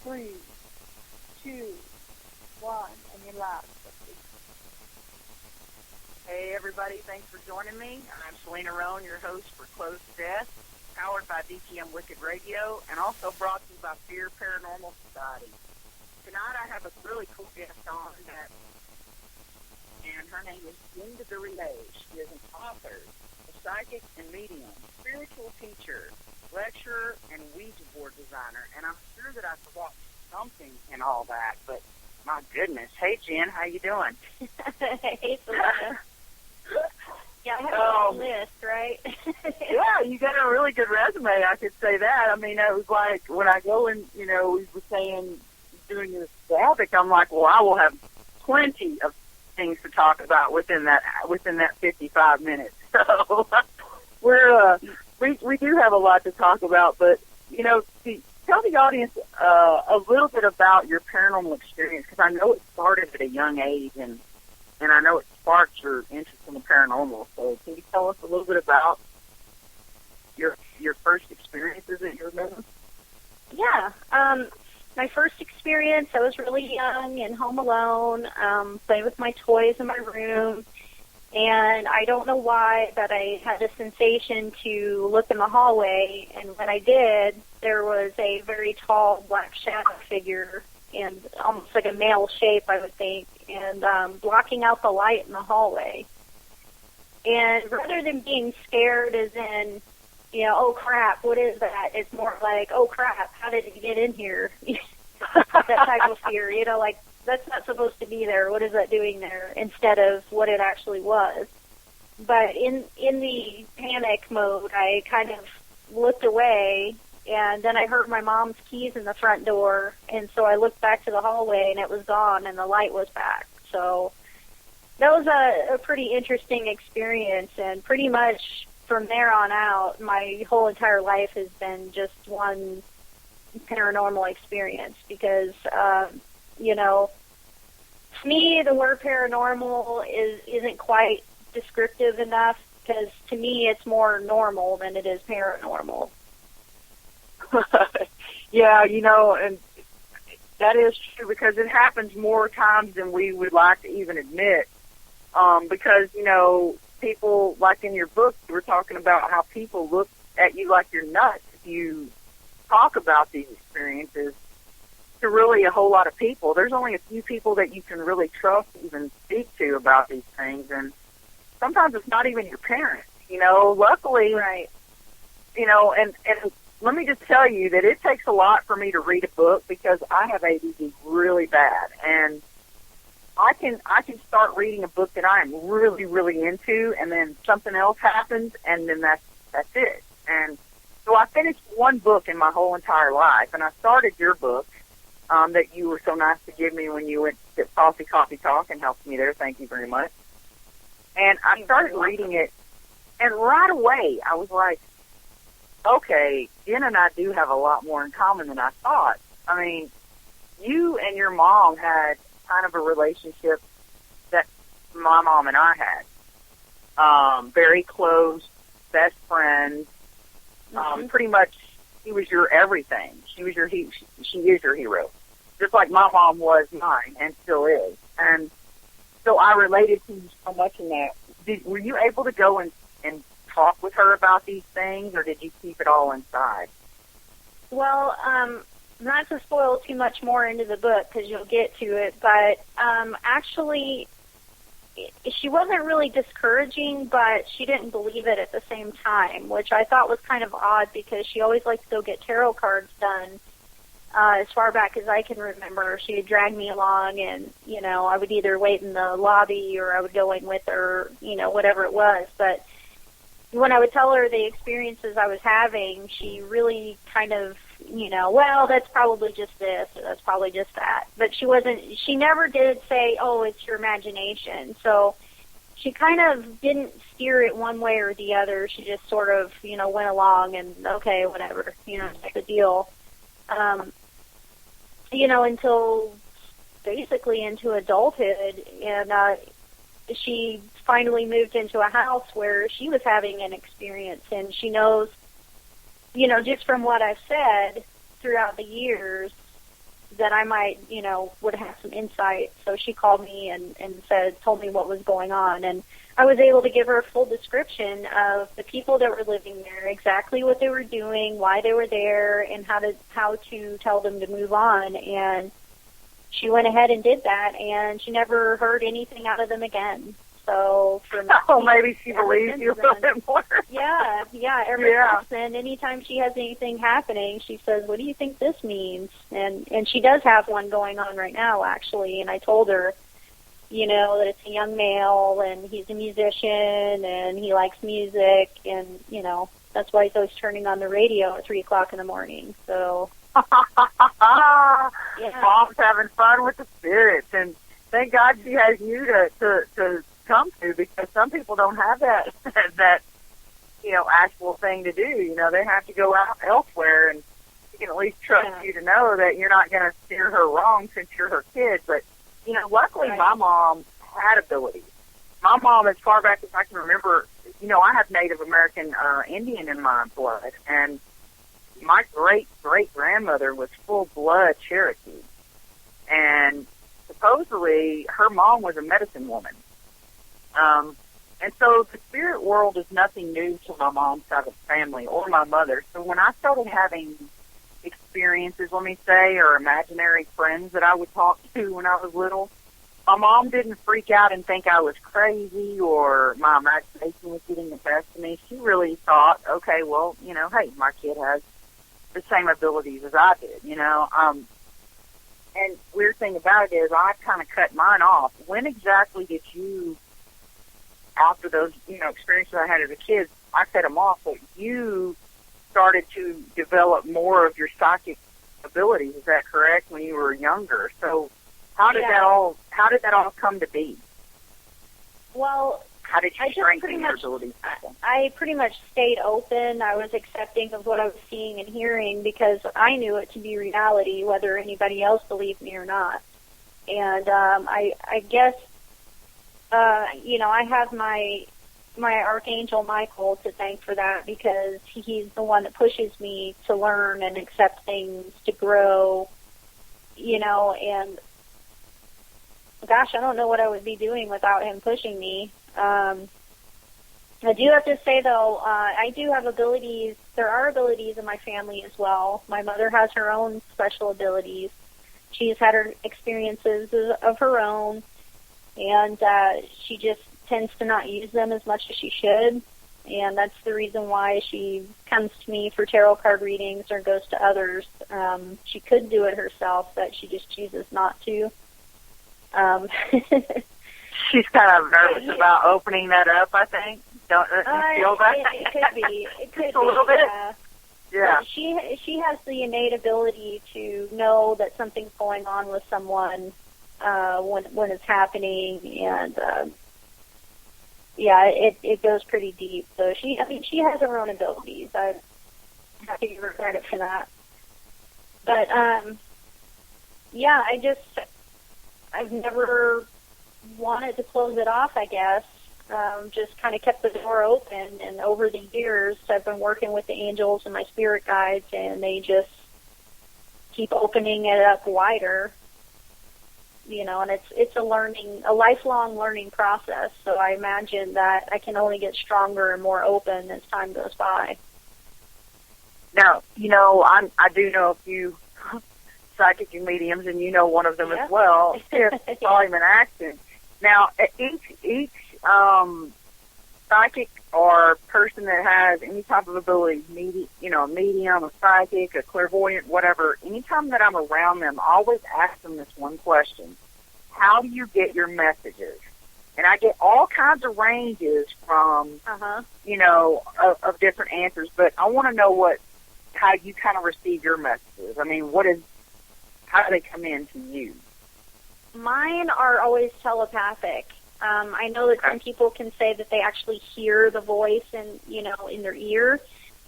3, 2, 1, and you're live. Hey, everybody. Thanks for joining me. I'm Selena Roane, your host for Close to Death, powered by D.T.M Wicked Radio, and also brought to you by FEAR Paranormal Society. Tonight I have a really cool guest on, and her name is Linda the Relay. She is an author, a psychic and medium, spiritual teacher, lecturer, and Ouija board designer. And I'm sure that I forgot something in all that, but my goodness. Hey, Jen, how you doing? Hey, Selena. Yeah, I have a list, right? Yeah, you got a really good resume, I could say that. I mean, it was like when I go and, we were saying, doing this topic, I'm like, well, I will have plenty of things to talk about within that 55 minutes. So we do have a lot to talk about, but, tell the audience a little bit about your paranormal experience, because I know it started at a young age, and I know it sparked your interest in the paranormal. So can you tell us a little bit about your first experiences that you remember? Yeah. My first experience, I was really young and home alone, playing with my toys in my room, and I don't know why, but I had a sensation to look in the hallway, and when I did, there was a very tall black shadow figure, and almost like a male shape, I would think, and blocking out the light in the hallway. And rather than being scared as in, oh crap, what is that? It's more like, oh crap, how did it get in here? That type of fear, like, that's not supposed to be there. What is that doing there? Instead of what it actually was. But in the panic mode, I kind of looked away, and then I heard my mom's keys in the front door, and so I looked back to the hallway, and it was gone, and the light was back. So that was a pretty interesting experience, and pretty much from there on out, my whole entire life has been just one paranormal experience, because, to me, the word paranormal isn't quite descriptive enough, because to me it's more normal than it is paranormal. Yeah, and that is true, because it happens more times than we would like to even admit. Because, people, like in your book, you were talking about how people look at you like you're nuts if you talk about these experiences to really a whole lot of people. There's only a few people that you can really trust to even speak to about these things, and sometimes it's not even your parents, luckily, right. And let me just tell you that it takes a lot for me to read a book, because I have ADD really bad, and I can start reading a book that I am really, really into, and then something else happens, and then that's it. And so I finished one book in my whole entire life, and I started your book that you were so nice to give me when you went to Coffee Talk and helped me there. Thank you very much. And I started reading it, and right away I was like, okay, Jen and I do have a lot more in common than I thought. I mean, you and your mom had kind of a relationship that my mom and I had. Very close, best friends. Pretty much, she was your everything. She is your hero. Just like my mom was mine and still is. And so I related to you so much in that. Were you able to go and talk with her about these things, or did you keep it all inside? Well, not to spoil too much more into the book, because you'll get to it, but actually, she wasn't really discouraging, but she didn't believe it at the same time, which I thought was kind of odd, because she always liked to go get tarot cards done. As far back as I can remember, she would drag me along, and, I would either wait in the lobby or I would go in with her, whatever it was. But when I would tell her the experiences I was having, she really kind of, well, that's probably just this, or that's probably just that. But she never did say, oh, it's your imagination. So she kind of didn't steer it one way or the other. She just sort of, went along and, okay, whatever, type of deal. Until basically into adulthood, and she finally moved into a house where she was having an experience, and she knows, just from what I've said throughout the years, that I might, would have some insight. So she called me and told me what was going on. And I was able to give her a full description of the people that were living there, exactly what they were doing, why they were there, and how to tell them to move on. And she went ahead and did that, and she never heard anything out of them again. So for me, maybe she believes you a little bit more. Yeah. Ever since then, anytime she has anything happening, she says, "What do you think this means?" And she does have one going on right now, actually. And I told her, that it's a young male, and he's a musician, and he likes music, and that's why he's always turning on the radio at 3:00 in the morning. So, yeah. Mom's having fun with the spirits, and thank God she has you to come to, because some people don't have that actual thing to do. They have to go out elsewhere, and she can at least trust you to know that you're not going to steer her wrong since you're her kid. But luckily my mom had abilities. My mom, as far back as I can remember, I have Native American Indian in my blood, and my great-great-grandmother was full-blood Cherokee, and supposedly her mom was a medicine woman. And so the spirit world is nothing new to my mom's side of the family or my mother. So when I started having experiences, let me say, or imaginary friends that I would talk to when I was little, my mom didn't freak out and think I was crazy or my imagination was getting the best of me. She really thought, okay, well, hey, my kid has the same abilities as I did, And weird thing about it is I kind of cut mine off. When exactly did you, after those, experiences I had as a kid, I cut them off, but you started to develop more of your psychic abilities, is that correct, when you were younger? So how did that all come to be? Well, how did you strengthen your abilities? I pretty much stayed open. I was accepting of what I was seeing and hearing because I knew it to be reality, whether anybody else believed me or not. And I guess, I have my Archangel Michael to thank for that, because he's the one that pushes me to learn and accept things, to grow, and gosh, I don't know what I would be doing without him pushing me. I do have to say, though, I do have abilities. There are abilities in my family as well. My mother has her own special abilities. She's had her experiences of her own, and she just tends to not use them as much as she should. And that's the reason why she comes to me for tarot card readings or goes to others. She could do it herself, but she just chooses not to. She's kind of nervous about opening that up, I think. Don't you feel that? It could be. It could just a little bit. Yeah. But she has the innate ability to know that something's going on with someone when it's happening, and it goes pretty deep. So she has her own abilities. I have to give her credit for that. But I've never wanted to close it off, I guess. Just kind of kept the door open, and over the years I've been working with the angels and my spirit guides, and they just keep opening it up wider, and it's a lifelong learning process. So I imagine that I can only get stronger and more open as time goes by. Now, I do know a few psychic and mediums, and one of them as well. It's volume in action. Now, each psychic or person that has any type of ability, a medium, a psychic, a clairvoyant, whatever, anytime that I'm around them, I always ask them this one question: how do you get your messages? And I get all kinds of ranges from, of different answers, but I want to know how you kind of receive your messages. I mean, how do they come in to you? Mine are always telepathic. I know that some people can say that they actually hear the voice in their ear.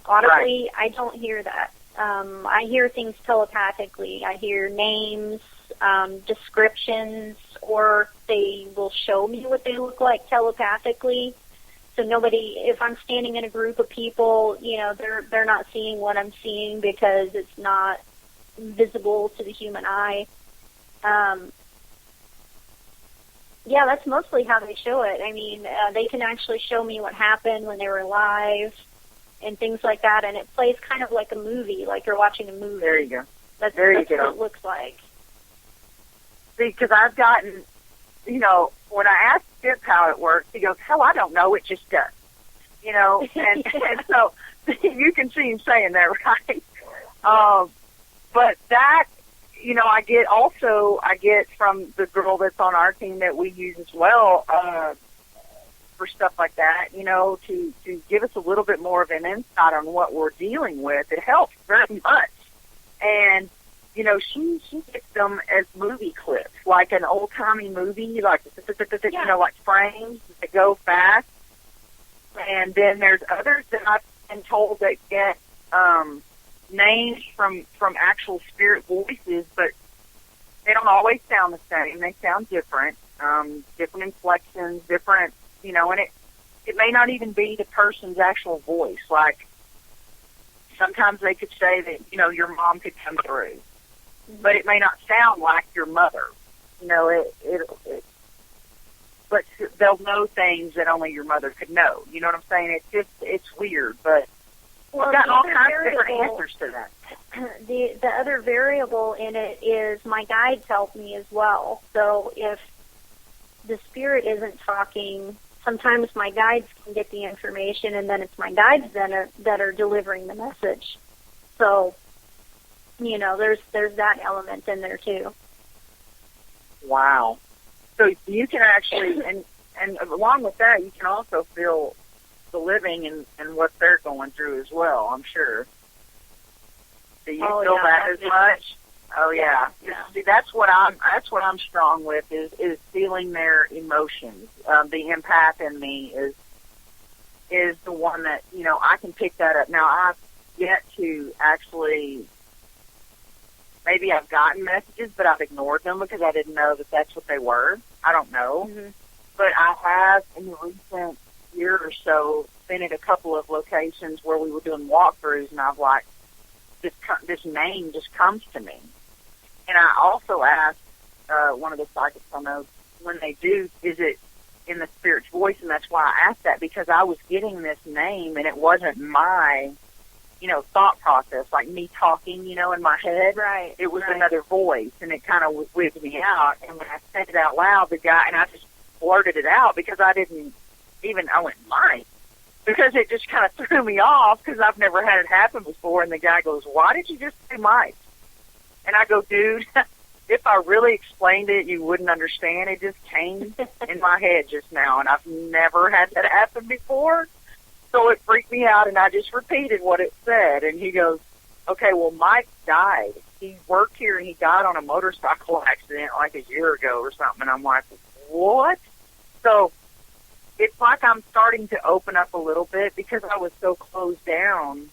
Audibly, I don't hear that. I hear things telepathically. I hear names, descriptions, or they will show me what they look like telepathically. So if I'm standing in a group of people, they're not seeing what I'm seeing because it's not visible to the human eye. Yeah, that's mostly how they show it. I mean, they can actually show me what happened when they were alive and things like that, and it plays kind of like a movie, like you're watching a movie. There you go. That's what it looks like. See, because I've gotten, you know, when I ask Chip how it works, he goes, hell, I don't know, it just does. You know, and, and so you can see him saying that, right? But that, you know, I get from the girl that's on our team that we use as well, for stuff like that, you know, to give us a little bit more of an insight on what we're dealing with. It helps very much. And, you know, she gets them as movie clips, like an old-timey movie, like, you know, like frames that go fast. And then there's others that I've been told that get names from actual spirit voices, but they don't always sound the same. They sound different, different inflections, different, you know, and it may not even be the person's actual voice. Like, sometimes they could say that, you know, your mom could come through, but it may not sound like your mother. You know, but they'll know things that only your mother could know. You know what I'm saying? It's weird, but we've gotten all kinds of different answers to that. The other variable in it is my guides help me as well. So if the spirit isn't talking, sometimes my guides can get the information, and then it's my guides that are delivering the message. So, you know, there's that element in there too. Wow. So you can actually, and along with that, you can also feel the living and what they're going through as well, I'm sure. Do you feel that as much? Oh yeah. See, that's what I'm strong with is feeling their emotions. The empath in me is the one that, you know, I can pick that up. Now I've yet to actually, maybe I've gotten messages, but I've ignored them because I didn't know that that's what they were. I don't know. Mm-hmm. But I have, in the recent year or so, been at a couple of locations where we were doing walkthroughs, and I've like, this name just comes to me. And I also asked one of the psychics I know, when they do, is it in the spirit's voice? And that's why I asked that, because I was getting this name, and it wasn't my, you know, thought process, like me talking, you know, in my head. Right. It was another voice, and it kind of wigged me out. And when I said it out loud, the guy, and I just blurted it out because I went, mine. Because it just kind of threw me off because I've never had it happen before. And the guy goes, why did you just say Mike? And I go, dude, if I really explained it, you wouldn't understand. It just came in my head just now, and I've never had that happen before. So it freaked me out, and I just repeated what it said. And he goes, okay, well, Mike died. He worked here, and he died on a motorcycle accident like a year ago or something. And I'm like, what? So it's like I'm starting to open up a little bit because I was so closed down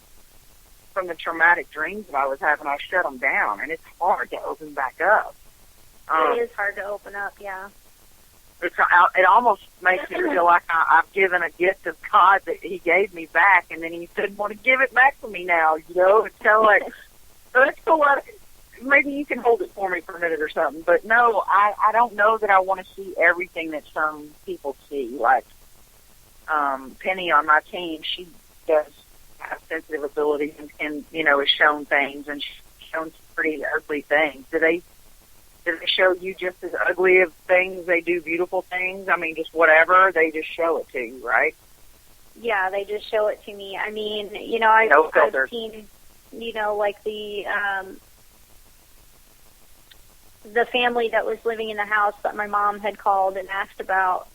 from the traumatic dreams that I was having. I shut them down, and it's hard to open back up. It is hard to open up, yeah. It almost makes me feel like I've given a gift of God that He gave me back, and then He didn't want to give it back to me now, you know? It's kind of like, so it's cool. Maybe you can hold it for me for a minute or something. But no, I don't know that I want to see everything that some people see. Like Penny on my team, she does have sensitive abilities and you know, has shown things, and she's shown some pretty ugly things. Do they show you just as ugly of things? They do beautiful things? I mean, just whatever, they just show it to you, right? Yeah, they just show it to me. I mean, you know, I've seen, you know, like the family that was living in the house that my mom had called and asked about,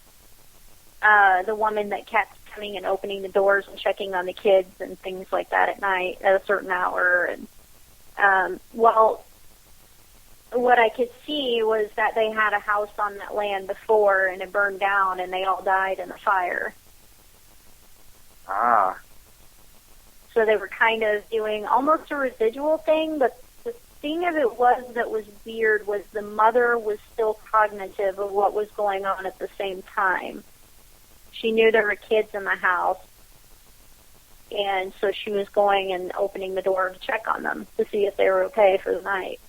the woman that kept coming and opening the doors and checking on the kids and things like that at night at a certain hour. And, well, what I could see was that they had a house on that land before, and it burned down, and they all died in the fire. Ah. So they were kind of doing almost a residual thing, but the thing of it that was weird was the mother was still cognitive of what was going on at the same time. She knew there were kids in the house, and so she was going and opening the door to check on them to see if they were okay for the night.